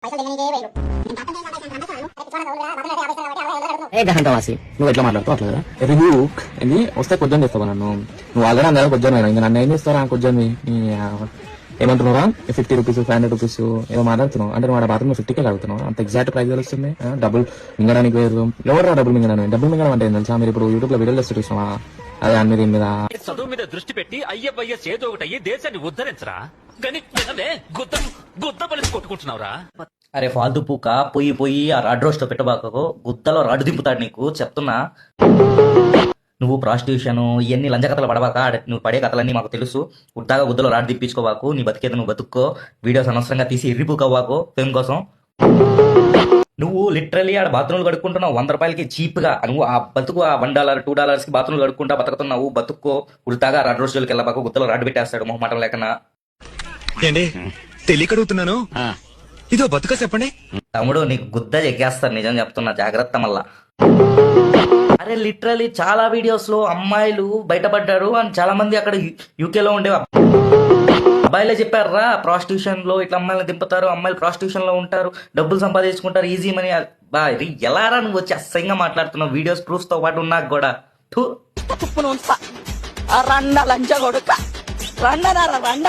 ఏ గంటవాసి నువ్వు ఎట్లా మాట్లాడుతావు అట్లా కదా రివ్యూ ఏంది వస్తే కొద్దిగా తెస్తావు నన్ను నువ్వు ఆల్రెడీ అందరూ కొద్దిగా ఇంకా నన్ను ఏం చేస్తారా కొద్దిగా ఏమంటున్నారా 50 రూపీస్ 500 రూపీస్ ఏదో మాట్లాడుతున్నావు అంటే నువ్వు బాత్రూమ్ 50కే అడుగుతున్నావు అంత ఎగ్జాక్ట్ ప్రైస్ తెలుస్తుంది డబ్బులు మింగడానికి వేరు ఎవరు డబ్బులు మింగడం అంటే తెలుసా మీరు ఇప్పుడు యూట్యూబ్ లో వీడియోలు వస్తే చూసినావా అదే అన్ని దీని మీద చదువు మీద దృష్టి పెట్టి అయ్యయ్య చేదో ఒకటి అయ్యి దేశాన్ని ఉద్ధరించరా కానీ గుద్ద పలిసి కొట్టుకుంటున్నావురా. అరే ఫాల్తు పూక పొయ్యి పొయ్యి ఆ రాడ్ రోస్ట్ పెట్టబాకో గుద్దలో రాడ్డు దింపుతాడు నీకు చెప్తున్నా. నువ్వు ప్రాస్టిట్యూషన్ ఇవన్నీ లంచ కథలు పడబాక నువ్వు పడే కథలన్నీ మాకు తెలుసు. ఉట్టాగా గుద్దలో రాడ్ దిప్పించుకోవాకు నీ బతికేది నువ్వు బతుక్కో. వీడియోస్ అనవసరంగా తీసి ఇర్రిపోకవ్వాకు ఫేమ్ కోసం. నువ్వు లిటరలీ ఆడ బాత్రూమ్లు కడుక్కుంటున్నావు 100 రూపాయలకి చీప్ గా. నువ్వు ఆ బతుకు ఆ $1 $2 కి బాత్రూమ్లు కడుక్కుంటా బతుకుతున్నావు. బతుక్కో. ఉల్టాగా రాడ్ రోస్టులకి వెళ్ళబాకు గుద్దలో రాడ్ పెట్టేస్తాడు మొహమాటం లేకన్నా. తెలియకడుగుతున్నాను ఇదో బతుక చెప్పండి తమ్ముడు నీకు గుద్ద ఎగ్గేస్తారు నిజం చెప్తున్నా జాగ్రత్త మళ్ళా. అరే లిటరలీ చాలా వీడియోస్ లో అమ్మాయిలు బయటపడ్డారు అని చాలా మంది అక్కడ యూకేలో ఉండే అబ్బాయిలే చెప్పారా ప్రాస్టిట్యూషన్ లో ఇట్లా అమ్మాయిలు దింపుతారు, అమ్మాయిలు ప్రాస్టిట్యూషన్ లో ఉంటారు, డబ్బులు సంపాదించుకుంటారు ఈజీ మనీ. ఎలారా నువ్వు వచ్చి అసహ్యంగా మాట్లాడుతున్నావు వీడియోస్ ప్రూఫ్ తో పాటు నాకు కూడా రండ లంచ కొడుక రండ రండ